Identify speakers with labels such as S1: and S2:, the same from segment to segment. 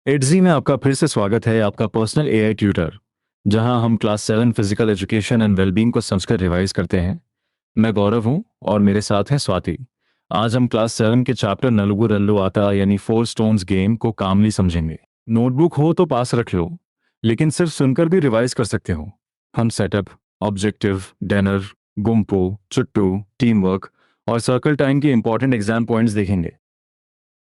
S1: एडजी में आपका फिर से स्वागत है, आपका पर्सनल एआई ट्यूटर, जहां हम class 7 physical education and wellbeing को समझकर रिवाइज करते हैं। मैं गौरव हूं और मेरे साथ हैं स्वाति। आज हम क्लास 7 के चैप्टर नलुगु रल्लू आता यानी 4 स्टोन्स गेम को कामली समझेंगे। नोटबुक हो तो पास रख लो, लेकिन सिर्फ सुनकर भी रिवाइज कर सकते हो। हम सेटअप, ऑब्जेक्टिव, डेनर, गुम्पो, चुट्टू, टीम वर्क और सर्कल टाइम के इंपॉर्टेंट एग्जाम पॉइंट्स देखेंगे।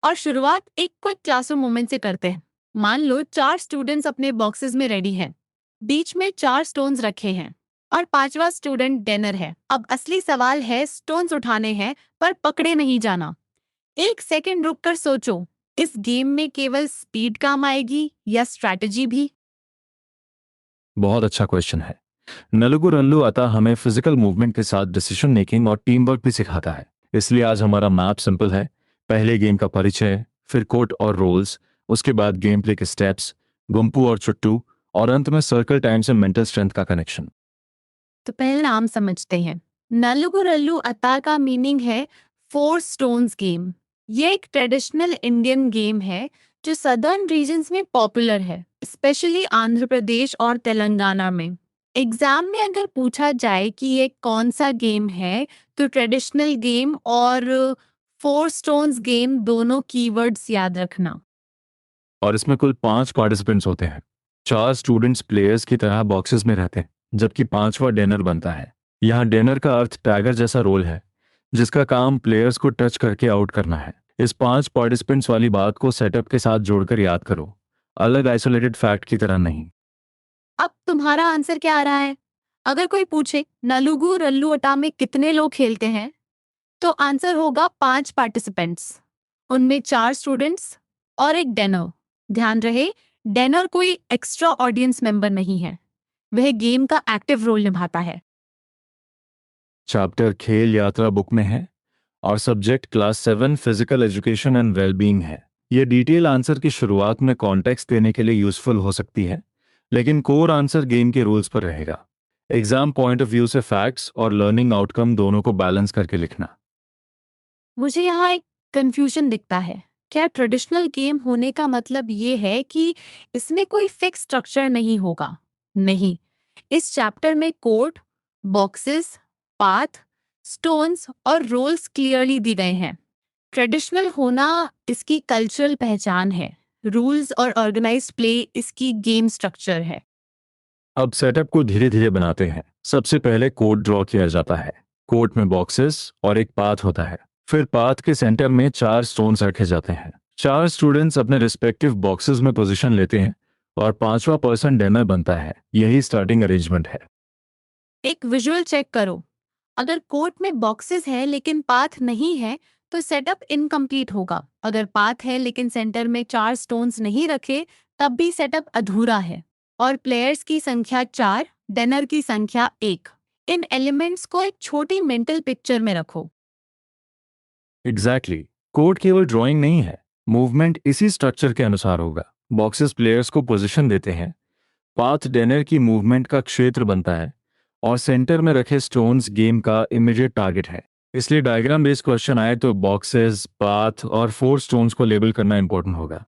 S2: और शुरुआत एक क्विक क्लासरूम मोमेंट से करते हैं। मान लो 4 स्टूडेंट्स अपने बॉक्सेस में रेडी हैं। बीच में 4 स्टोन्स रखे हैं और 5वां स्टूडेंट डेनर है। अब असली सवाल है, स्टोन्स उठाने हैं पर पकड़े नहीं जाना। एक सेकंड रुककर सोचो, इस गेम में केवल स्पीड काम आएगी या स्ट्रैटेजी भी?
S1: बहुत अच्छा क्वेश्चन है। नलुगु रल्लू अता हमें फिजिकल मूवमेंट के साथ डिसीजन मेकिंग और टीम वर्क भी सिखाता है। इसलिए आज हमारा मैप सिंपल है। पहले गेम का परिचय, फिर कोड और रोल्स, उसके बाद गेम प्ले के स्टेप्स, गुम्पू और चुट्टू, और अंत में सर्कल टाइम से मेंटल स्ट्रेंथ का कनेक्शन।
S2: तो पहले नाम समझते हैं। नलुगु रल्लू अता का मीनिंग है 4 स्टोन्स गेम। ये एक ट्रेडिशनल इंडियन गेम है जो सदर्न रीजन्स में पॉपुलर है, स्पेशली आंध्र प्रदेश और तेलंगाना में। एग्जाम में अगर पूछा जाए कि ये कौन सा गेम है, तो ट्रेडिशनल गेम और 4 स्टोन्स गेम दोनों कीवर्ड्स याद रखना।
S1: और इसमें कुल 5 पार्टिसिपेंट्स होते हैं। 4 स्टूडेंट्स प्लेयर्स की तरह बॉक्सेस में रहते हैं, जबकि पांचवा डेनर बनता है। यहाँ डेनर का अर्थ टैगर जैसा रोल है, जिसका काम प्लेयर्स को टच करके आउट करना है। इस 5 पार्टिसिपेंट्स वाली बात को सेटअप के साथ जोड़कर याद करो, अलग आइसोलेटेड फैक्ट की तरह नहीं।
S2: अब तुम्हारा आंसर क्या आ रहा है? अगर कोई पूछे नलुगु रल्लू अटा में कितने लोग खेलते हैं, तो आंसर होगा 5 पार्टिसिपेंट्स। उनमें 4 स्टूडेंट्स और एक डेनर। ध्यान रहे, डेनर कोई एक्स्ट्रा ऑडियंस मेंबर नहीं है, वह गेम का एक्टिव रोल निभाता है।
S1: चैप्टर खेल यात्रा बुक में है और subject class 7 physical education and wellbeing है। ये डिटेल आंसर की शुरुआत में कॉन्टेक्स्ट देने के लिए यूजफुल हो सकती है, लेकिन कोर आंसर गेम के रूल्स पर रहेगा। एग्जाम पॉइंट ऑफ व्यू से फैक्ट्स और लर्निंग आउटकम दोनों को बैलेंस करके लिखना।
S2: मुझे यहाँ एक कंफ्यूजन दिखता है। क्या ट्रेडिशनल गेम होने का मतलब ये है कि इसमें कोई फिक्स स्ट्रक्चर नहीं होगा? नहीं, इस चैप्टर में कोड, बॉक्सेस, पाथ, स्टोन्स और रोल्स क्लियरली दी गए हैं। ट्रेडिशनल होना इसकी कल्चरल पहचान है, रूल्स और ऑर्गेनाइज्ड प्ले इसकी गेम स्ट्रक्चर है।
S1: अब सेटअप को धीरे धीरे बनाते हैं। सबसे पहले कोड ड्रॉ किया जाता है। कोड में बॉक्सेस और एक पाथ होता है। फिर पाथ के सेंटर में 4 स्टोन्स रखे जाते हैं। 4 स्टूडेंट्स अपने रिस्पेक्टिव बॉक्सेस में पोजीशन लेते हैं और पांचवा पर्सन डेमर बनता है। यही स्टार्टिंग अरेंजमेंट है।
S2: एक विजुअल चेक करो। अगर कोर्ट में बॉक्सेस है लेकिन पाथ नहीं है, तो सेटअप इनकम्प्लीट होगा। अगर पाथ है लेकिन सेंटर में 4 स्टोन्स नहीं रखे, तब भी सेटअप अधूरा है। और प्लेयर्स की संख्या 4, डेनर की संख्या 1। इन एलिमेंट्स को एक छोटी मेंटल पिक्चर में रखो।
S1: एग्जैक्टली, कोड केवल ड्राइंग नहीं है, मूवमेंट इसी स्ट्रक्चर के अनुसार होगा। बॉक्सेस प्लेयर्स को पोजीशन देते हैं, पाथ डेनर की मूवमेंट का क्षेत्र बनता है, और सेंटर में रखे स्टोन्स गेम का इमीडिएट टारगेट है। इसलिए डायग्राम बेस्ड क्वेश्चन आए तो बॉक्सेस, पाथ और 4 स्टोन्स को लेबल करना इंपॉर्टेंट होगा।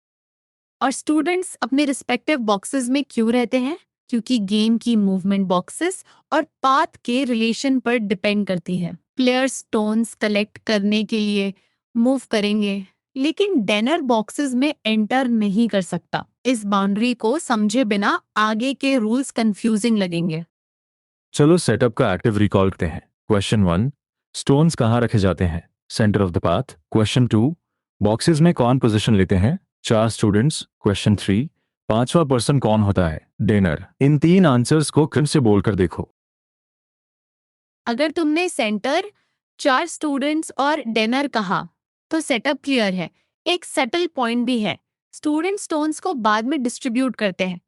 S2: और स्टूडेंट्स अपने रिस्पेक्टिव बॉक्सेस में क्यों रहते हैं? क्योंकि गेम की मूवमेंट बॉक्सेस और पाथ के रिलेशन पर डिपेंड करती है। प्लेयर्स स्टोन्स कलेक्ट करने के लिए मूव करेंगे, लेकिन डेनर बॉक्सेस में एंटर नहीं कर सकता। इस बाउंड्री को समझे बिना आगे के रूल्स कंफ्यूजिंग लगेंगे।
S1: चलो सेटअप का एक्टिव रिकॉल करते हैं। क्वेश्चन 1, स्टोन्स कहाँ रखे जाते हैं? Centre of the path. Question 2, boxes में कौन पोजीशन लेते हैं? 4 स्टूडेंट्स। क्वेश्चन 3, पांचवा पर्सन कौन होता है? डेनर। इन 3 आंसर्स को फिर से बोलकर देखो।
S2: अगर तुमने सेंटर, 4 स्टूडेंट्स और डेनर कहा, तो सेटअप क्लियर है। एक सेटल पॉइंट भी है। स्टूडेंट स्टोन्स को बाद में डिस्ट्रीब्यूट करते हैं,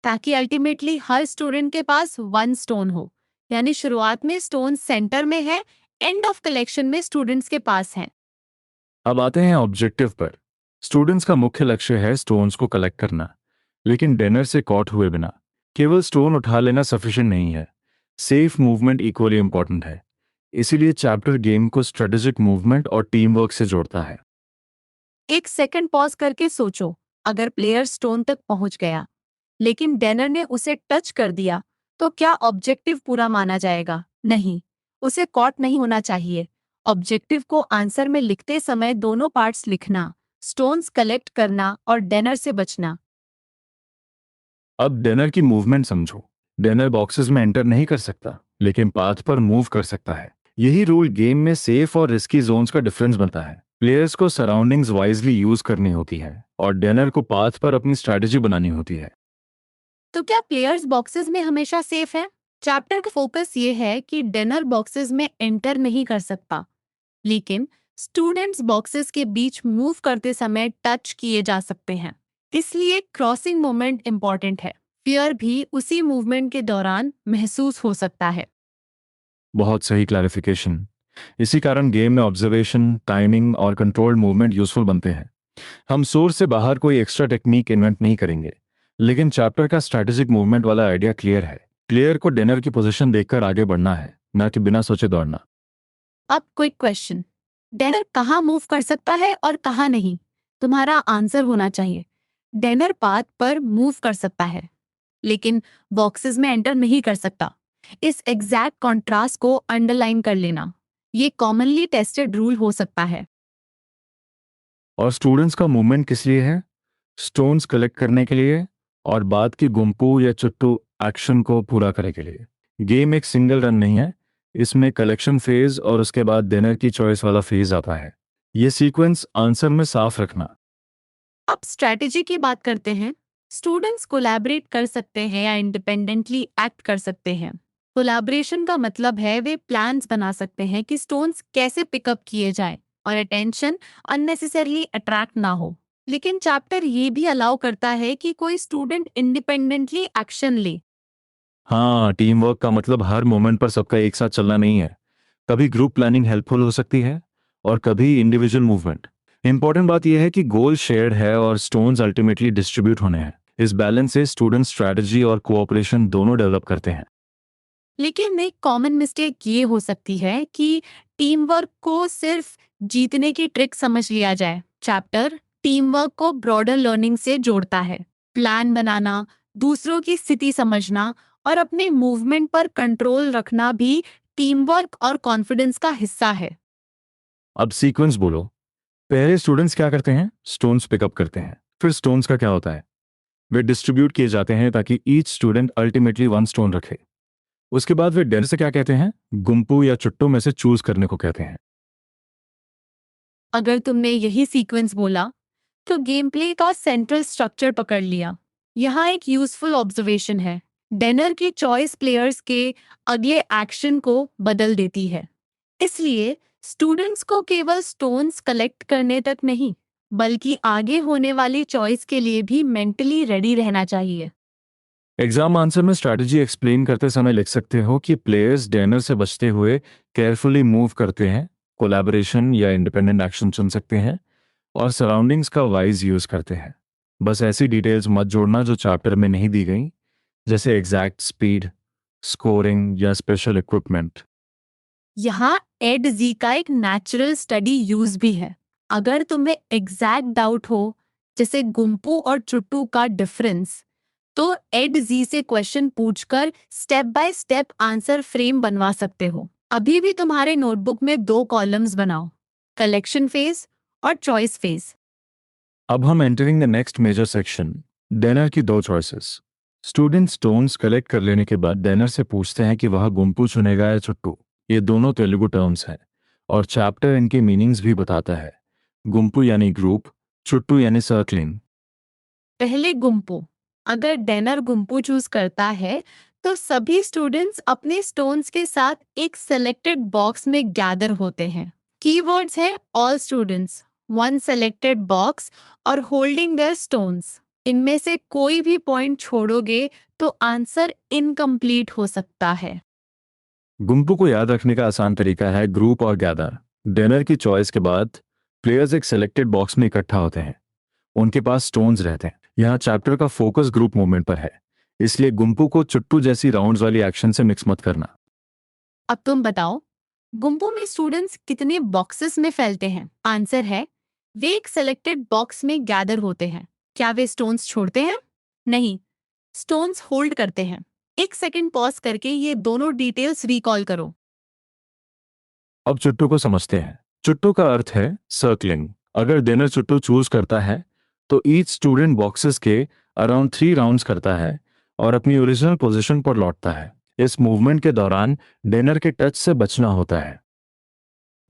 S2: ताकि अल्टीमेटली हर स्टूडेंट के पास 1 स्टोन हो। यानी शुरुआत में स्टोन सेंटर में है, एंड ऑफ कलेक्शन में स्टूडेंट्स के पास है।
S1: अब आते हैं ऑब्जेक्टिव पर। स्टूडेंट्स का मुख्य लक्ष्य है स्टोन्स को कलेक्ट करना, लेकिन डिनर से कॉट हुए बिना केवल स्टोन उठा लेना सफिशिएंट नहीं है। सेफ मूवमेंट इक्वली इंपॉर्टेंट है। इसीलिए चैप्टर गेम को स्ट्रेटेजिक मूवमेंट और टीम वर्क से जोड़ता है।
S2: एक सेकंड पॉज करके सोचो, अगर प्लेयर स्टोन तक पहुंच गया लेकिन डेनर ने उसे टच कर दिया तो क्या ऑब्जेक्टिव पूरा माना जाएगा? नहीं, उसे कॉट नहीं होना चाहिए। ऑब्जेक्टिव को आंसर में लिखते समय दोनों पार्ट्स लिखना, स्टोन्स कलेक्ट करना और डेनर से बचना।
S1: अब डेनर की मूवमेंट समझो। डेनर बॉक्सेस में एंटर नहीं कर सकता, लेकिन पाथ पर मूव कर सकता है। यही रूल गेम में सेफ और रिस्की जोन्स का डिफरेंस बनता है। प्लेयर्स को सराउंडिंग्स वाइजली यूज करनी होती है और डेनर को पाथ पर अपनी स्ट्रैटेजी बनानी होती है।
S2: तो क्या प्लेयर्स बॉक्सेस में हमेशा सेफ है? चैप्टर का फोकस ये है कि डेनर बॉक्सेस में एंटर नहीं कर सकता, लेकिन स्टूडेंट्स बॉक्सेस के बीच मूव करते समय टच किए जा सकते हैं। इसलिए क्रॉसिंग मोमेंट इंपॉर्टेंट है। फियर भी उसी मूवमेंट के दौरान महसूस हो सकता है।
S1: बहुत सही क्लैरिफिकेशन। इसी कारण गेम में ऑब्जर्वेशन, टाइमिंग और कंट्रोल्ड मूवमेंट यूजफुल बनते हैं। हम सोर्स से बाहर कोई एक्स्ट्रा टेक्निक इन्वेंट नहीं करेंगे, लेकिन चैप्टर का स्ट्रैटेजिक मूवमेंट वाला आइडिया क्लियर है। प्लेयर को डिनर की पोजीशन देखकर आगे बढ़ना है, न कि बिना सोचे दौड़ना।
S2: अब क्विक क्वेश्चन, डेनर कहाँ मूव कर सकता है और कहाँ नहीं? तुम्हारा आंसर होना चाहिए डेनर पाथ पर मूव कर सकता है, लेकिन बॉक्सेस में एंटर नहीं कर सकता। इस एग्जैक्ट कॉन्ट्रास्ट को अंडरलाइन कर लेना। ये कॉमनली टेस्टेड रूल हो सकता है।
S1: और स्टूडेंट्स का मूवमेंट किस लिए है? स्टोन्स कलेक्ट करने के लिए और बाद की गुम्पू या चुट्टू एक्शन को पूरा करने के लिए। गेम एक सिंगल रन नहीं है, इसमें कलेक्शन फेज और उसके बाद डिनर की चॉइस वाला फेज आता है। ये सीक्वेंस आंसर में साफ रखना।
S2: अब स्ट्रैटेजी की बात करते हैं। स्टूडेंट्स कोलैबोरेट कर सकते हैं या इंडिपेंडेंटली एक्ट कर सकते हैं। कोलैबोरेशन का मतलब है वे प्लान्स बना सकते हैं कि स्टोन्स कैसे पिकअप किए जाएं और अटेंशन अननेसेसरली अट्रैक्ट ना हो। लेकिन चैप्टर ये भी अलाउ करता है कि कोई स्टूडेंट इंडिपेंडेंटली एक्शन ले।
S1: हाँ, टीम वर्क का मतलब हर मोमेंट पर सबका एक साथ चलना नहीं है। कभी ग्रुप प्लानिंग हेल्पफुल हो सकती है और कभी इंडिविजुअल मूवमेंट। इंपॉर्टेंट बात यह है कि गोल शेयर्ड है और स्टोन्स अल्टीमेटली डिस्ट्रीब्यूट होने हैं। इस बैलेंस से स्टूडेंट स्ट्रैटेजी और कोऑपरेशन दोनों डेवलप करते हैं।
S2: लेकिन एक कॉमन मिस्टेक ये हो सकती है कि टीम वर्क को सिर्फ जीतने की ट्रिक समझ लिया जाए। चैप्टर टीम वर्क को ब्रॉडर लर्निंग से जोड़ता है। प्लान बनाना, दूसरों की स्थिति समझना और अपने मूवमेंट पर कंट्रोल रखना भी टीम वर्क और कॉन्फिडेंस का हिस्सा है।
S1: अब सीक्वेंस बोलो। पहले स्टूडेंट्स क्या करते हैं? स्टोन्स पिकअप करते हैं। फिर स्टोन्स का क्या होता है? वे डिस्ट्रीब्यूट किए जाते हैं ताकि each student ultimately one stone रखे। उसके बाद वे डेर से क्या कहते हैं? गुम्पू या चुट्टू में से चूज करने को कहते हैं।
S2: अगर तुमने यही सीक्वेंस बोला तो गेम प्ले का सेंट्रल स्ट्रक्चर पकड़ लिया। यहाँ एक यूजफुल ऑब्जर्वेशन है। डेनर की चॉइस प्लेयर्स के अगले एक्शन को बदल देती है। इसलिए स्टूडेंट्स को केवल स्टोन्स कलेक्ट करने तक नहीं, बल्कि आगे होने वाली चॉइस के लिए भी मेंटली रेडी रहना चाहिए।
S1: एग्जाम आंसर में स्ट्रैटेजी एक्सप्लेन करते समय लिख सकते हो कि प्लेयर्स डेनर से बचते हुए केयरफुली मूव करते हैं, कोलैबोरेशन या इंडिपेंडेंट एक्शन चुन सकते हैं और सराउंडिंग्स का वाइज यूज करते हैं। बस ऐसी डिटेल्स मत जोड़ना जो चैप्टर में नहीं दी गई, जैसे एग्जैक्ट स्पीड, स्कोरिंग या स्पेशल इक्विपमेंट।
S2: यहाँ एड जी का एक नेचुरल स्टडी यूज भी है। अगर तुम्हें एग्जैक्ट डाउट हो, जैसे गुम्पू और चुट्टू का डिफरेंस, तो एड जी से क्वेश्चन पूछकर step by step answer frame बनवा सकते हो। अभी भी तुम्हारे नोटबुक में 2 कॉलम्स बनाओ, कलेक्शन फेज और चॉइस फेज।
S1: अब हम entering the next major section. Dinner की 2 चॉइसेस। स्टूडेंट स्टोन्स कलेक्ट कर लेने के बाद डेनर से पूछते हैं कि वह गुम्पू चुनेगा या चुट्टू। ये दोनों तेलुगु टर्म्स हैं और चैप्टर इनके मीनिंग्स भी बताता है। गुम्पू यानी ग्रुप, चुट्टू यानी सर्कलिंग।
S2: पहले गुम्पू। अगर डेनर गुम्पू चूज करता है तो सभी स्टूडेंट्स अपने स्टोन्स के साथ एक सेलेक्टेड बॉक्स में गैदर होते हैं। कीवर्ड्स हैं all students, one selected box और होल्डिंग देयर स्टोन्स। इनमें से कोई भी पॉइंट छोड़ोगे तो आंसर इनकम्प्लीट हो सकता है।
S1: गुम्पू को याद रखने का आसान तरीका है ग्रुप और गैदर। डेनर की चॉइस के बाद प्लेयर्स एक सेलेक्टेड बॉक्स में इकट्ठा होते हैं। उनके पास स्टोन्स रहते हैं। यहाँ चैप्टर का फोकस ग्रुप मूवमेंट पर है, इसलिए गुम्पू को चुट्टू जैसी राउंड्स वाली एक्शन से मिक्स मत करना।
S2: अब तुम बताओ, गुम्पू में स्टूडेंट्स कितने बॉक्सेस में फैलते हैं? आंसर है वे एक सेलेक्टेड बॉक्स में गैदर होते हैं। क्या वे स्टोन्स छोड़ते हैं? नहीं, स्टोन्स होल्ड करते हैं। 1 सेकंड पॉज करके ये दोनों डिटेल्स रिकॉल करो।
S1: अब चुट्टू को समझते हैं। चुट्टू का अर्थ है सर्कलिंग। अगर डिनर चुट्टू चूज करता है तो ईच स्टूडेंट बॉक्सेस के अराउंड 3 राउंड्स करता है और अपनी ओरिजिनल पोजीशन पर लौटता है। इस मूवमेंट के दौरान डिनर के टच से बचना होता है।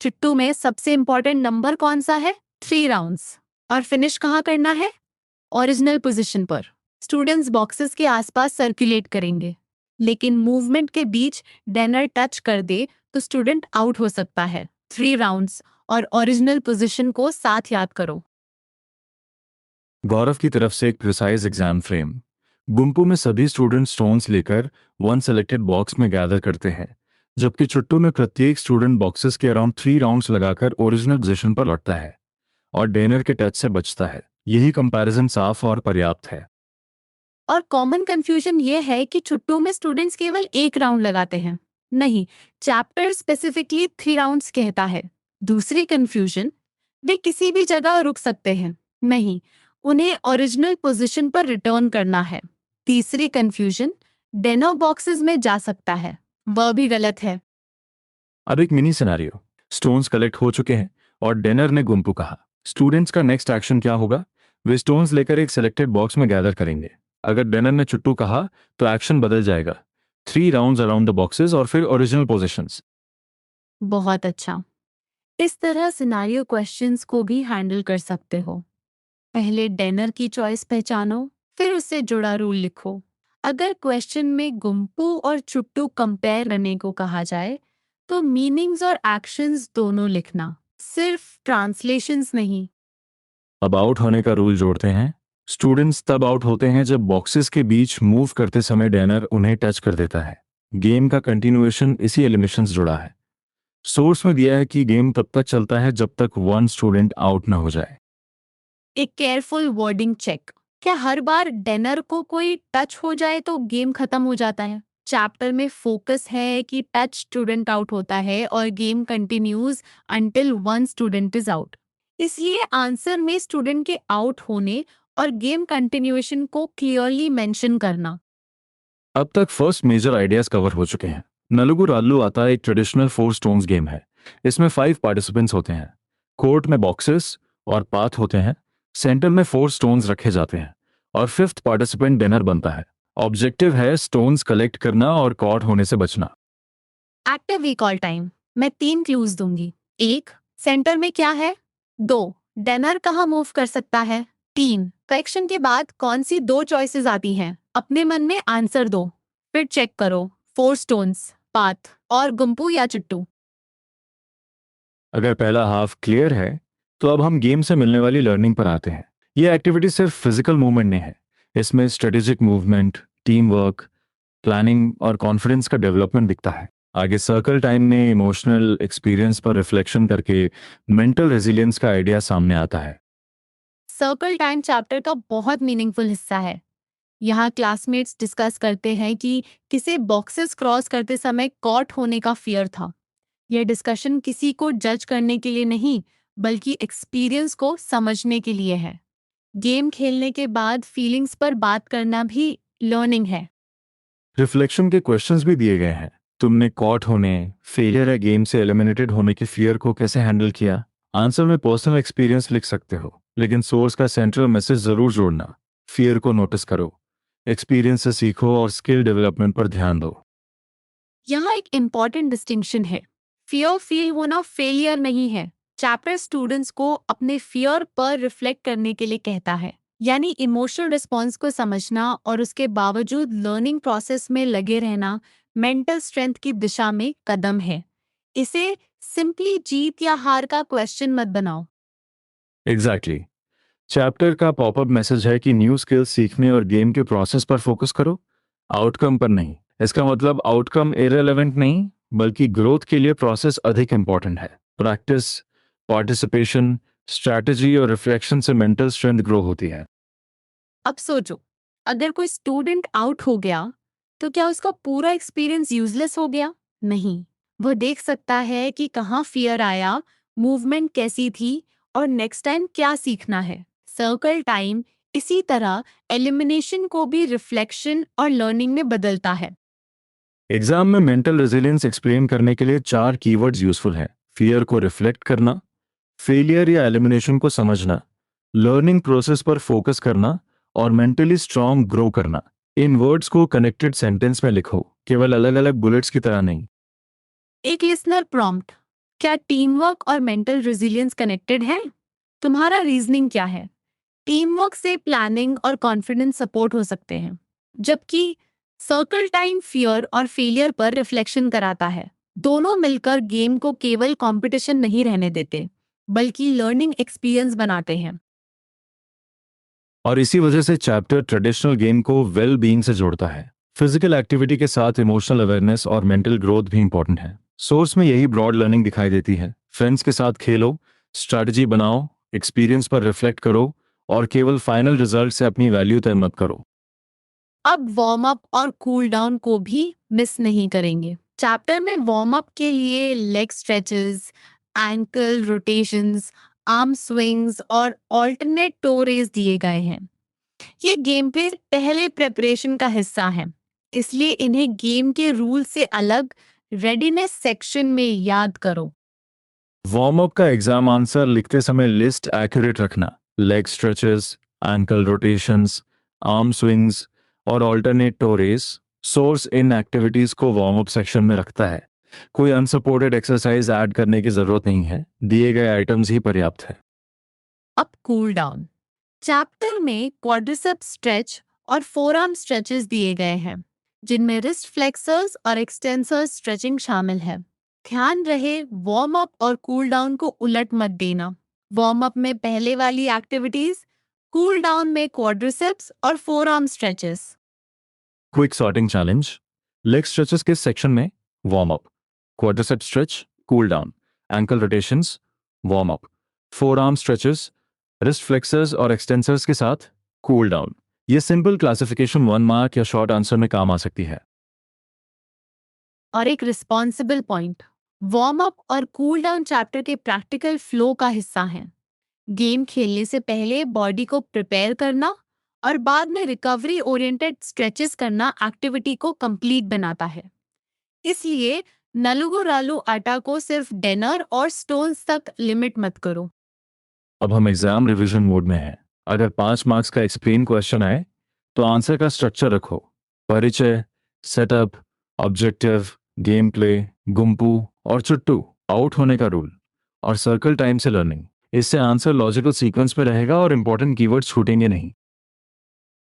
S2: चिट्टू में सबसे इंपॉर्टेंट नंबर कौन सा है? 3 राउंड्स। और फिनिश कहाँ करना है? ओरिजिनल पोजीशन पर। स्टूडेंट्स बॉक्सेस के आसपास सर्कुलेट करेंगे, लेकिन मूवमेंट के बीच डिनर टच कर दे तो स्टूडेंट आउट हो सकता है। 3 राउंड्स और ओरिजिनल पोजीशन को साथ याद करो।
S1: गौरव की तरफ से एक प्रिसाइज एग्जाम फ्रेम। गुम्पू में सभी स्टूडेंट स्टोन्स लेकर वन सेलेक्टेड बॉक्स में गैदर करते हैं, जबकि चुट्टू में प्रत्येक स्टूडेंट बॉक्सेस के अराउंड 3 राउंड्स लगाकर ओरिजिनल पोजीशन पर लौटता है और डिनर के टच से बचता है। यही कंपैरिजन साफ और पर्याप्त है।
S2: और कॉमन कंफ्यूजन ये है कि छुट्टू में स्टूडेंट्स केवल 1 राउंड लगाते हैं। नहीं, चैप्टर स्पेसिफिकली 3 राउंड्स कहता है। दूसरी कंफ्यूजन, वे किसी भी जगह रुक सकते हैं। नहीं, उन्हें ओरिजिनल पोजीशन पर रिटर्न करना है। तीसरी कंफ्यूजन, डिनर बॉक्सेस में जा सकता है। वह भी गलत है।
S1: अब एक मिनी सिनेरियो। स्टोन्स कलेक्ट हो चुके हैं और डिनर ने गुम्पू कहा। स्टूडेंट्स का नेक्स्ट एक्शन क्या होगा? वे स्टोन्स लेकर एक सिलेक्टेड बॉक्स में गैदर करेंगे। अगर डिनर ने चुट्टू कहा तो एक्शन बदल जाएगा। 3 राउंड्स अराउंड द बॉक्सेस और फिर ओरिजिनल पोजीशंस।
S2: बहुत अच्छा। इस तरह सिनेरियो क्वेश्चंस को भी हैंडल कर सकते हो। पहले डिनर की चॉइस पहचानो, फिर उससे जुड़ा रूल लिखो। अगर क्वेश्चन में गुम्पू और चुट्टू कंपेयर करने को कहा जाए तो मीनिंग्स और एक्शंस दोनों लिखना, सिर्फ ट्रांसलेशंस नहीं।
S1: अब आउट होने का रूल जोड़ते हैं। स्टूडेंट्स तब आउट होते हैं जब बॉक्सेस के बीच मूव करते समय डिनर उन्हें टच कर देता है। गेम का कंटिन्यूएशन इसी एलिमिनेशंस जुड़ा है। सोर्स में दिया है कि गेम तब तक चलता है जब तक वन स्टूडेंट आउट ना हो जाए।
S2: एक केयरफुल वर्डिंग चेक। क्या हर बार डिनर को कोई टच हो जाए तो गेम खत्म हो जाता है? चैप्टर में फोकस है कि टच स्टूडेंट आउट होता है और game continues until one student is out. इसलिए आंसर में स्टूडेंट के आउट होने और गेम कंटिन्यूएशन को क्लियरली मेंशन करना।
S1: अब तक फर्स्ट मेजर आइडियाज कवर हो चुके हैं। नलुगु राल्लू आता एक ट्रेडिशनल 4 स्टोन्स गेम है। इसमें 5 पार्टिसिपेंट्स होते हैं। कोर्ट में बॉक्सेस और पाथ होते हैं। सेंटर में 4 स्टोन्स रखे जाते हैं और फिफ्थ पार्टिसिपेंट डिनर बनता है। ऑब्जेक्टिव है स्टोन्स कलेक्ट करना और कॉट होने से बचना।
S2: Active recall time. मैं 3 क्लूज दूंगी। 1, सेंटर में क्या है? 2, डिनर कहाँ मूव कर सकता है? 3, करेक्शन के बाद कौन सी 2 चॉइसेस आती हैं? अपने मन में आंसर दो, फिर चेक करो। 4 स्टोन्स, पाथ और गुम्पू या चिट्टू।
S1: अगर पहला हाफ क्लियर है तो अब हम गेम से मिलने वाली लर्निंग पर आते हैं। ये एक्टिविटी सिर्फ फिजिकल मूवमेंट नहीं है। इसमें strategic movement, team work, planning और कॉन्फिडेंस का डेवलपमेंट दिखता है। आगे सर्कल टाइम में इमोशनल एक्सपीरियंस पर रिफ्लेक्शन करके मेंटल रेजिलियंस का आइडिया सामने आता है।
S2: सर्कल टाइम चैप्टर का बहुत मीनिंगफुल हिस्सा है। यहाँ क्लासमेट्स डिस्कस करते हैं कि किसे बॉक्सेस क्रॉस करते समय कॉट होने का फियर था। यह डिस्कशन किसी को जज करने के लिए नहीं, बल्कि एक्सपीरियंस को समझने के लिए है। गेम खेलने के बाद फीलिंग्स पर बात करना भी लर्निंग है।
S1: रिफ्लेक्शन के क्वेश्चंस भी दिए गए हैं। तुमने कॉट होने, फेलियर या गेम से एलिमिनेटेड होने के फियर को कैसे हैंडल किया? आंसर में पर्सनल एक्सपीरियंस लिख सकते हो, लेकिन सोर्स का सेंट्रल मैसेज जरूर जोड़ना। फियर को नोटिस करो, एक्सपीरियंस से सीखो और स्किल डेवलपमेंट पर ध्यान दो।
S2: यहाँ एक इम्पॉर्टेंट डिस्टिंक्शन है। फियर फील होना फेलियर नहीं है। चैप्टर स्टूडेंट्स को अपने फियर पर रिफ्लेक्ट करने के लिए कहता है, यानी इमोशनल रिस्पॉन्स को समझना और उसके बावजूद लर्निंग प्रोसेस में लगे रहना मेंटल स्ट्रेंथ की दिशा में कदम है। इसे सिंपली जीत या हार का क्वेश्चन मत बनाओ।
S1: एग्जैक्टली। चैप्टर का पॉपअप मैसेज है कि न्यू स्किल्स सीखने और गेम के प्रोसेस पर फोकस करो, आउटकम पर नहीं। इसका मतलब आउटकम इररिलेवेंट नहीं, बल्कि ग्रोथ के लिए प्रोसेस अधिक इंपॉर्टेंट है। प्रैक्टिस, पार्टिसिपेशन, स्ट्रैटेजी और रिफ्लेक्शन से मेंटल स्ट्रेंथ ग्रो होती है।
S2: अब सोचो, अगर कोई स्टूडेंट आउट हो गया तो क्या उसका पूरा एक्सपीरियंस यूजलेस हो गया? नहीं, वह देख सकता है कि कहाँ फियर आया, मूवमेंट कैसी थी और नेक्स्ट टाइम क्या सीखना है। सर्कल टाइम इसी तरह एलिमिनेशन को भी रिफ्लेक्शन और लर्निंग में बदलता है।
S1: एग्जाम में मेंटल रेजिलियंस एक्सप्लेन करने के लिए 4 कीवर्ड्स यूजफुल हैं। फियर को रिफ्लेक्ट करना, फेलियर या एलिमिनेशन को समझना, लर्निंग प्रोसेस पर फोकस करना और मेंटली स्ट्रांग ग्रो करना। इन वर्ड्स को कनेक्टेड सेंटेंस में लिखो, केवल अलग अलग बुलेट्स की तरह नहीं।
S2: एक लिसनर प्रॉम्प्ट, क्या टीम वर्क और मेंटल रेजिलियंस कनेक्टेड है? तुम्हारा रीजनिंग क्या है? टीम वर्क से प्लानिंग और कॉन्फिडेंस सपोर्ट हो सकते हैं, जबकि सर्कल टाइम फियर और फेलियर पर रिफ्लेक्शन कराता है। दोनों मिलकर गेम को केवल कंपटीशन नहीं रहने देते, बल्कि लर्निंग एक्सपीरियंस बनाते हैं।
S1: और इसी वजह से चैप्टर ट्रेडिशनल गेम को वेल बीइंग से जोड़ता है। फिजिकल एक्टिविटी के साथ इमोशनल अवेयरनेस और मेंटल ग्रोथ भी इंपॉर्टेंट है। सोर्स में यही ब्रॉड लर्निंग दिखाई देती है। फ्रेंड्स के साथ खेलो, स्ट्रैटेजी बनाओ, एक्सपीरियंस पर रिफ्लेक्ट करो और केवल फाइनल रिजल्ट से अपनी वैल्यू तय मत करो।
S2: अब वार्म अप और कूल डाउन को भी मिस नहीं करेंगे। चैप्टर में वार्म अप के लिए leg stretches, ankle rotations, arm swings और ऑल्टरनेट टो रेज दिए गए हैं। ये गेम पे पहले प्रेपरेशन का हिस्सा है, इसलिए इन्हें गेम के रूल से अलग रेडीनेस सेक्शन में याद करो।
S1: वार्म अप का एग्जाम आंसर लिखते समय लिस्ट एक्यूरेट रखना। Leg stretches, ankle rotations, arm swings और ऑल्टरनेट टो रेस सोर्स इन एक्टिविटीज को वार्म अप सेक्शन में रखता है। कोई अनसपोर्टेड एक्सरसाइज ऐड करने की जरूरत नहीं है, दिए गए आइटम्स ही पर्याप्त है।
S2: अब कूल डाउन। चैप्टर में क्वाड्रिसेप्स स्ट्रेच और फोरआर्म स्ट्रेचेस दिए गए हैं, जिनमें रिस्ट फ्लेक्सर्स और एक्सटेंसर्स स्ट्रेचिंग शामिल है। ध्यान रहे वार्म अप और कूल डाउन को उलट मत देना। वार्म अप में पहले वाली एक्टिविटीज, कूल डाउन में क्वाड्रिसेप्स और forearm stretches.
S1: Quick sorting challenge. Leg stretches के सेक्शन में warm up, quadricep stretch, cool down, ankle rotations, warm up, four arm stretches, wrist flexors और एक्सटेंसर्स के साथ कूल डाउन। ये सिंपल क्लासिफिकेशन 1 मार्क या short answer में काम आ सकती है।
S2: और एक रिस्पॉन्सिबल पॉइंट, वार्म अप और कूल डाउन चैप्टर के प्रैक्टिकल फ्लो का हिस्सा हैं। गेम खेलने से पहले बॉडी को प्रिपेयर करना और बाद में रिकवरी ओरिएंटेड स्ट्रेचेस करना एक्टिविटी को कंप्लीट बनाता है। इसलिए नलुगु रालू आटा को सिर्फ डिनर और स्टोन्स तक लिमिट मत करो।
S1: अब हम एग्जाम रिवीजन मोड में हैं। अगर 5 मार्क्स का एक्सप्लेन क्वेश्चन आए तो आंसर का स्ट्रक्चर रखो। परिचय, सेटअप, ऑब्जेक्टिव, गेम प्ले, गुम्पू और चुट्टू, आउट होने का रूल और सर्कल टाइम से लर्निंग। इससे आंसर लॉजिकल सीक्वेंस में रहेगा और इंपॉर्टेंट कीवर्ड्स छूटेंगे नहीं।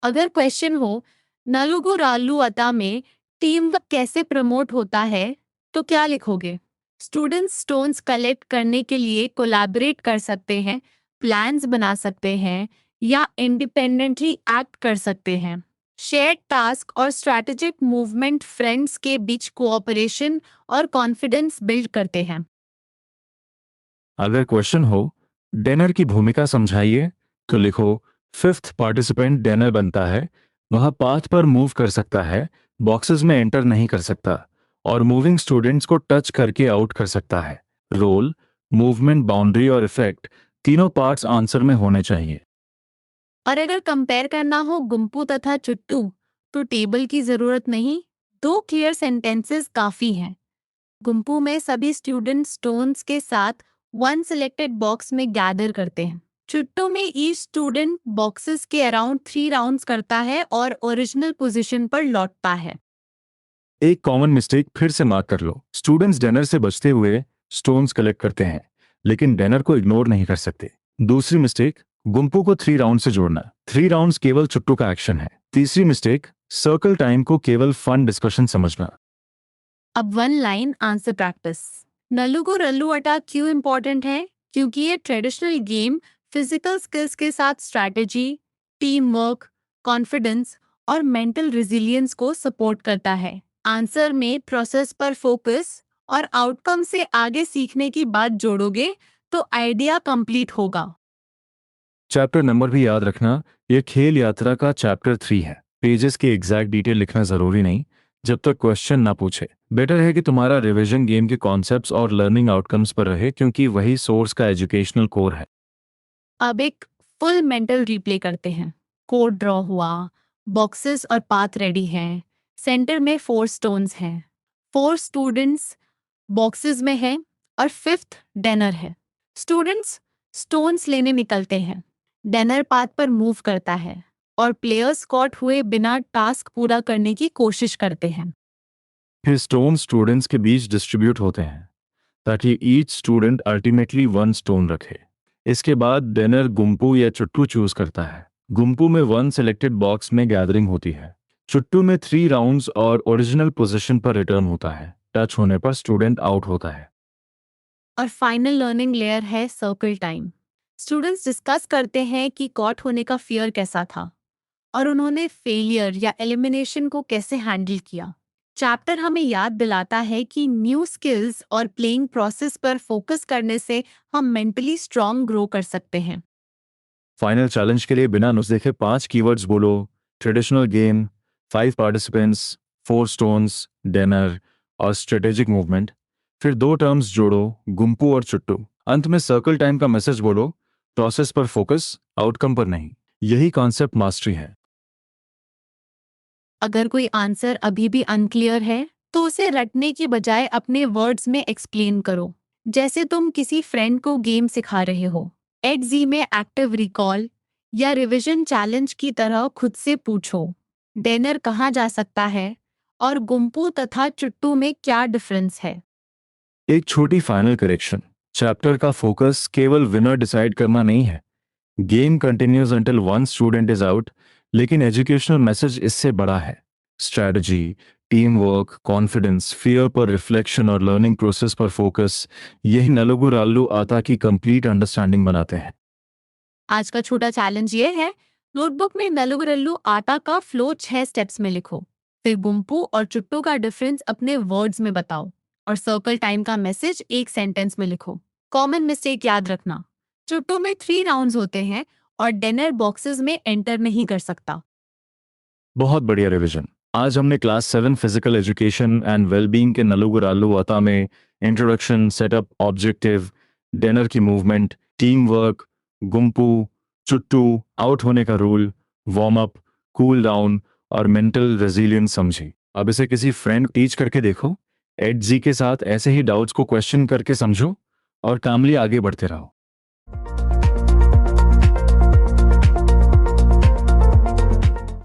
S2: अगर क्वेश्चन हो नलुगु रालू अता में टीम वर्क कैसे प्रमोट होता है, तो क्या लिखोगे? स्टूडेंट्स स्टोन्स कलेक्ट करने के लिए कोलैबोरेट कर सकते हैं, प्लान्स बना सकते हैं या इंडिपेंडेंटली एक्ट कर सकते हैं। शेयर्ड टास्क और स्ट्रैटेजिक मूवमेंट फ्रेंड्स के बीच कोऑपरेशन और कॉन्फिडेंस बिल्ड करते हैं।
S1: अगर क्वेश्चन हो डिनर की भूमिका समझाइए तो लिखो, फिफ्थ पार्टिसिपेंट डिनर बनता है, वह पाथ पर मूव कर सकता है, बॉक्सेस में एंटर नहीं कर सकता और मूविंग स्टूडेंट्स को टच करके आउट कर सकता है। रोल, मूवमेंट, बाउंड्री और इफेक्ट तीनों पार्ट्स आंसर में होने चाहिए।
S2: और अगर कंपेयर करना हो गुम्पू तथा चुट्टू, तो टेबल की जरूरत नहीं, 2 क्लियर सेंटेंसेस काफी हैं। गुम्पू में सभी स्टूडेंट स्टोन्स के साथ वन सिलेक्टेड बॉक्स में गैदर करते हैं। चुट्टू में ईच स्टूडेंट बॉक्सेस के अराउंड 3 राउंड्स करता है और ओरिजिनल पोजीशन पर लौटता है।
S1: एक कॉमन मिस्टेक फिर से मार्क कर लो। स्टूडेंट्स डिनर से बचते हुए स्टोन्स कलेक्ट करते हैं, लेकिन डिनर को इग्नोर नहीं कर सकते। दूसरी मिस्टेक, गुम्पू को 3 राउंड से जोड़ना। 3 राउंड्स केवल चुट्टू का एक्शन है। तीसरी मिस्टेक, सर्कल टाइम को केवल फन डिस्कशन समझना।
S2: अब 1 लाइन आंसर प्रैक्टिस। नलुगु रल्लू अटा क्यों इम्पोर्टेंट है? क्योंकि ये ट्रेडिशनल गेम फिजिकल स्किल्स के साथ स्ट्रैटेजी, टीम वर्क, कॉन्फिडेंस और मेंटल रिजिलियंस को सपोर्ट करता है। आंसर में प्रोसेस पर फोकस और आउटकम से आगे सीखने की बात जोड़ोगे तो आइडिया कंप्लीट होगा।
S1: चैप्टर नंबर भी याद रखना, यह खेल यात्रा का चैप्टर 3 है। पेजेस की एग्जैक्ट डिटेल लिखना जरूरी नहीं जब तक क्वेश्चन ना पूछे। बेटर है कि तुम्हारा रिवीजन गेम के कॉन्सेप्ट्स और लर्निंग आउटकम्स पर रहे, क्योंकि वही सोर्स का एजुकेशनल कोर है।
S2: अब एक फुल मेंटल रिप्ले करते हैं। कोड ड्रॉ हुआ, बॉक्सेस और पाथ रेडी हैं, सेंटर में 4 स्टोन्स हैं, 4 स्टूडेंट्स बॉक्सेस में हैं और 5th डेनर है। स्टूडेंट्स स्टोन्स लेने निकलते हैं, डेनर पाथ पर मूव करता है और प्लेयर्स कॉट हुए बिना टास्क पूरा करने की कोशिश करते हैं।
S1: फिर स्टोन स्टूडेंट्स के बीच डिस्ट्रीब्यूट होते हैं ताकि ईच स्टूडेंट अल्टीमेटली 1 स्टोन रखे। इसके बाद डिनर गुम्पू या चुट्टू चूज करता है। गुम्पू में 1 सिलेक्टेड बॉक्स में गैदरिंग होती है। चुट्टू में 3 राउंड्स और ओरिजिनल पोजीशन पर रिटर्न होता है। टच होने पर स्टूडेंट आउट होता है।
S2: और फाइनल लर्निंग लेयर है सर्कल टाइम। स्टूडेंट्स डिस्कस करते हैं कि कॉट होने का फियर कैसा था और उन्होंने फेलियर या एलिमिनेशन को कैसे हैंडल किया। चैप्टर हमें याद दिलाता है कि न्यू स्किल्स और प्लेइंग प्रोसेस पर फोकस करने से हम मेंटली स्ट्रांग ग्रो कर सकते हैं।
S1: फाइनल चैलेंज के लिए बिना नुक्स देखे 5 कीवर्ड्स बोलो। Traditional game, 5 participants, 4 stones, dinner और स्ट्रेटेजिक मूवमेंट। फिर 2 टर्म्स जोड़ो, गुम्पू और चुट्टू। अंत में सर्कल टाइम का मैसेज बोलो, प्रोसेस पर फोकस, आउटकम पर नहीं। यही कॉन्सेप्ट मास्टरी है।
S2: अगर कोई आंसर अभी भी अनक्लियर है तो उसे रटने की बजाय अपने वर्ड्स में एक्सप्लेन करो, जैसे तुम किसी फ्रेंड को गेम सिखा रहे हो। एडजी में एक्टिव रिकॉल या रिवीजन चैलेंज की तरह खुद से पूछो, डिनर कहाँ जा सकता है और गुम्पू तथा चुट्टू में क्या डिफरेंस है।
S1: एक छोटी फाइनल करेक्शन, चैप्टर का फोकस केवल विनर डिसाइड करना नहीं है। Game continues until 1 student is out, लेकिन एजुकेशनल मैसेज इससे बड़ा है। Strategy, team work, confidence, fear पर रिफ्लेक्शन और लर्निंग प्रोसेस पर फोकस, यही नलुगु राल्लू आता की कंप्लीट अंडरस्टैंडिंग बनाते हैं।
S2: आज का छोटा चैलेंज ये है, नोटबुक में नलुगुरल्लू आटा का फ्लो 6 स्टेप्स में लिखो। फिर गुम्पू और चुट्टू का डिफरेंस अपने वर्ड्स में बताओ और सर्कल टाइम का मैसेज एक सेंटेंस में लिखो। कॉमन मिस्टेक याद रखना, चुट्टू में 3 राउंड्स होते हैं और डिनर बॉक्सेस में एंटर नहीं कर सकता।
S1: बहुत बढ़िया रिवीजन। आज हमने class 7 physical education and wellbeing के नलुगु राल्लू आता में इंट्रोडक्शन, सेटअप, ऑब्जेक्टिव, डिनर की मूवमेंट, टीम वर्क, गुम्पू, चुट्टू, आउट होने का rule, warm up, cool down और मेंटल रेजिलियंस समझी। अब इसे किसी फ्रेंड टीच करके देखो। एड जी के साथ ऐसे ही डाउट्स को क्वेश्चन करके समझो और कामली आगे बढ़ते रहो।